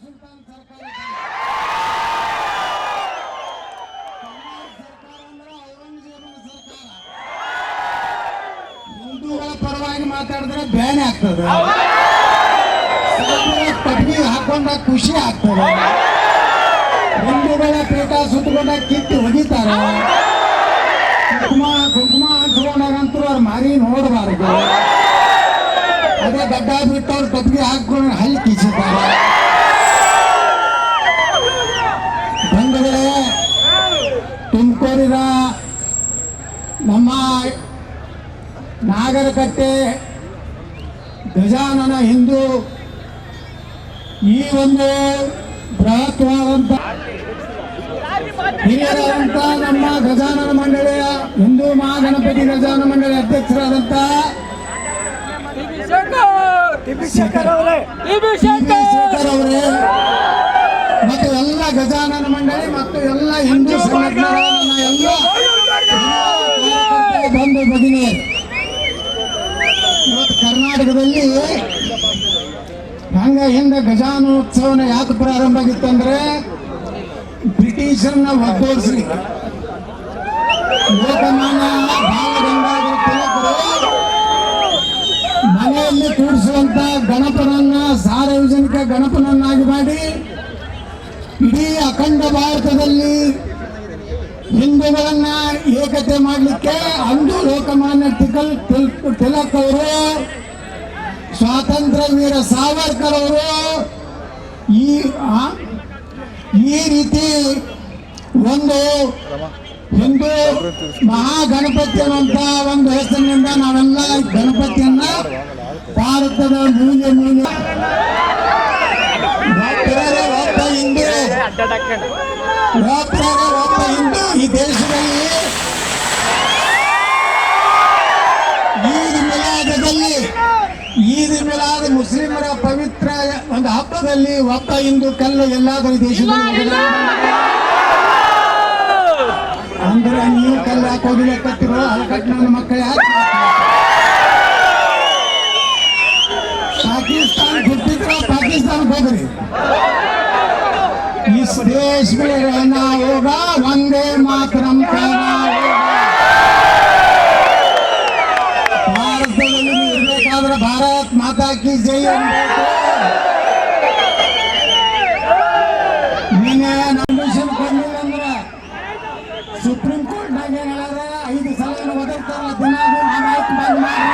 ಸುಲ್ತಾನ್ ಸರ್ಕಾರ ಅಂದ್ರೆ ಔರಂಗಜೇಬನ ಸರ್ಕಾರ. ಹಿಂದೂಗಳ ಪರವಾಗಿ ಮಾತಾಡಿದ್ರೆ ಬ್ಯಾನ್ ಆಗ್ತದೆ, ಪಟ್ಟಿ ಹಾಕೊಂಡ ಖುಷಿ ಆಗ್ತದೆ, ಹಿಂದೂಗಳ ಪೀಠ ಸುತ್ತಕೊಂಡ ಕಿತ್ತು ಹೊಡಿತಾರೆ, ಕುಂಕುಮ ಹಂಚ್ಕೊಂಡಾಗಂತೂ ಅವ್ರು ಮಾರಿ ನೋಡಬಾರ್ದು. ಅದೇ ಗಡ್ಡ ಬಿಟ್ಟು ಅವ್ರು ಕಟ್ಟಿಗೆ ಹಾಕೊಂಡು ಹಲ್ಲಿ ಕಿಸಿದ್ದಾರೆ. ಬಂಧುಗಳೇ, ತುಮಕೂರಿನ ನಮ್ಮ ನಾಗರಕಟ್ಟೆ ಗಜಾನನ ಹಿಂದೂ ಈ ಒಂದು ಬೃಹತ್ವಾದಂತ ಹಿರಿಯರಾದಂತ ನಮ್ಮ ಗಜಾನನ ಮಂಡಳಿಯ ಹಿಂದೂ ಮಹಾಗಣಪತಿ ಗಜಾನನ ಮಂಡಳಿ ಅಧ್ಯಕ್ಷರಾದಂತ ಶೇಖರ್ ಅವರೇ ಮತ್ತು ಎಲ್ಲ ಗಜಾನನ ಮಂಡಳಿ ಮತ್ತು ಎಲ್ಲ ಹಿಂದೂ ಸಂಘಟನೆಗಳ ಎಲ್ಲ ಬಂಧು ಭಗಿನಿಯರು, ಇವತ್ತು ಕರ್ನಾಟಕದಲ್ಲಿ ಹಂಗ ಹಿಂದೆ ಗಜಾನೋತ್ಸವನ ಯಾಕೆ ಪ್ರಾರಂಭ ಆಗಿತ್ತಂದ್ರೆ ಬ್ರಿಟಿಷರನ್ನ ಒದ್ದೋಡಿಸ್ಲಿಕ್ಕೆ. ಲೋಕಮಾನ್ಯ ಬಾಲಗಂಗಾಧರ ತಿಲಕರು ಮನೆಯಲ್ಲಿ ಕೂಡಿಸುವಂತ ಗಣಪನನ್ನ ಸಾರ್ವಜನಿಕ ಗಣಪನನ್ನಾಗಿ ಮಾಡಿ ಇಡೀ ಅಖಂಡ ಭಾರತದಲ್ಲಿ ಹಿಂದೂಗಳನ್ನ ಏಕತೆ ಮಾಡಲಿಕ್ಕೆ ಅಂದು ಲೋಕಮಾನ್ಯ ತಿಲಕ್ ಅವರು, ಸ್ವಾತಂತ್ರ್ಯ ವೀರ ಸಾವರ್ಕರ್ ಅವರು ಈ ರೀತಿ ಒಂದು ಹಿಂದೂ ಮಹಾಗಣಪತಿ ಅನ್ನುವಂತ ಒಂದು ಹೆಸರಿನಿಂದ ನಾವೆಲ್ಲ ಗಣಪತಿಯನ್ನ ಭಾರತದ ಮೂಲೆ ಒಬ್ಬ ಹಿಂದೂ ಈ ದೇಶದಲ್ಲಿ ಈದ್ ಮಿಲಾದ್ ಮುಸ್ಲಿಮರ ಪವಿತ್ರ ಒಂದು ಹಬ್ಬದಲ್ಲಿ ಒಬ್ಬ ಹಿಂದೂ ಕಲ್ಲು ಎಲ್ಲಾದರೂ ದೇಶದಲ್ಲಿ ಅಂದ್ರೆ ನೀವು ಕಲ್ಲು ಹಾಕೋದಿಲ್ಲ ಕತ್ತಿರೋ ಹಲಕಟ್ಟು ನನ್ನ ಮಕ್ಕಳ पाकिस्तान घुटती पाकिस्तान होगी। इस देश में रहना होगा, वंदे मातरम कहना होगा। भारत भारत माता की जय सुप्रीम कोर्ट 5 ಸಲ ಒದರ್ತಾರ ದಿನ ಬಂದ್ ಮಾಡಿ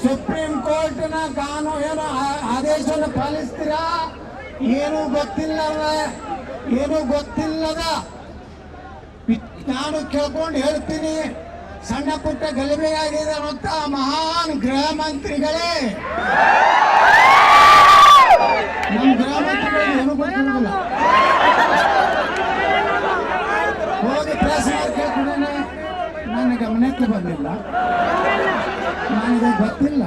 ಸುಪ್ರೀಂ ಕೋರ್ಟ್ನ ಕಾನೂನು ಆದೇಶವನ್ನು ಪಾಲಿಸ್ತೀರಾ? ಏನು ಗೊತ್ತಿಲ್ಲದ ನಾನು ಕೇಳ್ಕೊಂಡು ಹೇಳ್ತೀನಿ, ಸಣ್ಣ ಪುಟ್ಟ ಗಲಭೆಯಾಗಿದೆ ಅಂತ ಮಹಾನ್ ಗೃಹ ಮಂತ್ರಿಗಳೇ, ನಮ್ಮ ಗೃಹ ಮಂತ್ರಿಗಳಿಗೆ ಏನು ಗೊತ್ತಿಲ್ಲ. ಹೋಗಿ ಪ್ರೆಸ್ ಕೇಳ್ಕೊಂಡೇನೆ, ನನ್ನ ಗಮನಕ್ಕೆ ಬಂದಿಲ್ಲ, ನನಗೆ ಗೊತ್ತಿಲ್ಲ.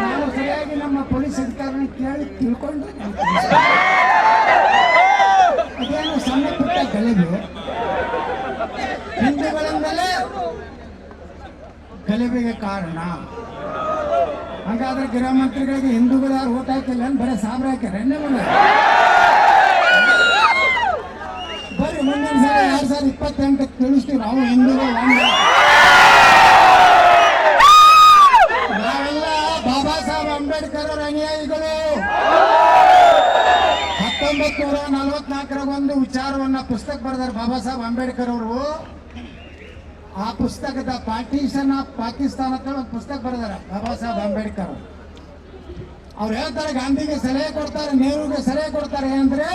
ನಾನು ಸರಿಯಾಗಿ ನಮ್ಮ ಪೊಲೀಸ್ ಅಧಿಕಾರಿನ ಕೇಳಿ ತಿಳ್ಕೊಂಡು ಅದೇನು ಸಣ್ಣ ಪುಟ್ಟ ಗಲಭೆ, ಹಿಂದೂಗಳಿಂದಲೇ ಗಲಭೆಗೆ ಕಾರಣ. ಹಾಗಾದ್ರೆ ಗೃಹ ಮಂತ್ರಿಗಳಿಗೆ ಹಿಂದೂಗಳು ಯಾರು ಓಟ್ ಹಾಕಿಲ್ಲ, ಬರೀ ಸಾಬ್ರ ಹಾಕ್ಯಾರ. ಬರ್ರಿ ಮುಂದಿನ ಸಲ 2028 ತಿಳಿಸ್ತೀವಿ ನಾವು ಹಿಂದೂಗಳು. ನಾವೆಲ್ಲ ಬಾಬಾ ಸಾಹೇಬ್ ಅಂಬೇಡ್ಕರ್ ಅವರ ಅನುಯಾಯಿಗಳು. 1944 ಒಂದು ವಿಚಾರವನ್ನ ಪುಸ್ತಕ ಬರೆದಾರೆ ಬಾಬಾ ಸಾಹೇಬ್ ಅಂಬೇಡ್ಕರ್ ಅವರು. ಆ ಪುಸ್ತಕದ ಪಾರ್ಟಿಷನ್ ಆಫ್ ಪಾಕಿಸ್ತಾನ ಅಂತ ಒಂದು ಪುಸ್ತಕ ಬರೆದಾರೆ ಬಾಬಾ ಸಾಹೇಬ್ ಅಂಬೇಡ್ಕರ್. ಅವ್ರು ಹೇಳ್ತಾರೆ, ಗಾಂಧಿಗೆ ಸಲಹೆ ಕೊಡ್ತಾರೆ, ನೆಹರುಗೆ ಸಲಹೆ ಕೊಡ್ತಾರೆ ಅಂದ್ರೆ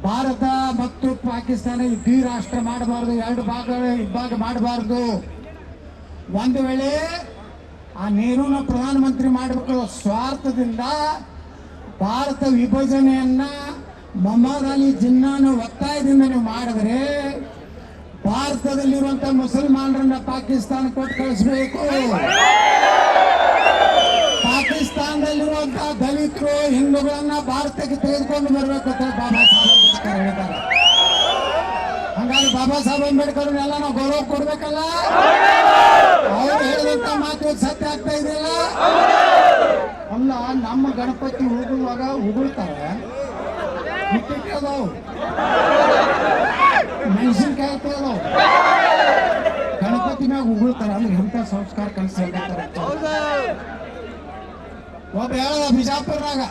ಭಾರತ ಮತ್ತು ಪಾಕಿಸ್ತಾನ ಇಡೀ ರಾಷ್ಟ್ರ ಮಾಡಬಾರ್ದು, 2 ಭಾಗ ಮಾಡಬಾರ್ದು. ಒಂದು ವೇಳೆ ಆ ನೆಹರೂನ ಪ್ರಧಾನಮಂತ್ರಿ ಮಾಡಬೇಕು ಸ್ವಾರ್ಥದಿಂದ ಭಾರತ ವಿಭಜನೆಯನ್ನ ಮೊಹಮ್ಮದ್ ಅಲಿ ಜಿನ್ನಾನ ಒತ್ತಾಯದಿಂದ ನೀವು ಮಾಡಿದ್ರೆ ಭಾರತದಲ್ಲಿರುವಂತ ಮುಸಲ್ಮಾನರನ್ನ ಪಾಕಿಸ್ತಾನ ಕೊಟ್ಟು ಕಳಿಸಬೇಕು. ಪಾಕಿಸ್ತಾನದಲ್ಲಿರುವ ಇರುವಂತ ದಲಿತರು ಹಿಂದೂಗಳನ್ನ ಭಾರತಕ್ಕೆ ತೆಗೆದುಕೊಂಡು ಬರ್ಬೇಕು ಅಂತ ಬಾಬಾ ಸಾಹೇಬ್ ಅಂಬೇಡ್ಕರ್ ಹೇಳಿದ್ದಾರೆ. ಹಂಗಾಗಿ ಬಾಬಾ ಸಾಹೇಬ್ ಅಂಬೇಡ್ಕರ್ ಎಲ್ಲ ನಾವು ಗೌರವ ಕೊಡ್ಬೇಕಲ್ಲ. ಅವ್ರು ಹೇಳಿದಂತ ಮಾತು ಸತ್ಯ ಆಗ್ತಾ ಇದೆಯಲ್ಲ. ಅಲ್ಲ, ನಮ್ಮ ಗಣಪತಿ ಉಗುಳುವಾಗ ಉಗುಳ್ತಾರೆ, ಅದಾವು ಮೆಣಸಿನ್ಕಾಯಿ ಅದಾವು, ಗಣಪತಿ ಮ್ಯಾಗ ಉಗುಳ್ತಾರ. ಅಂದ್ರೆ ಎಂತ ಸಂಸ್ಕಾರ ಕಲಿಸಿ ಒಬ್ಬ ಹೇಳದ ಬಿಜಾಪುರದಾಗ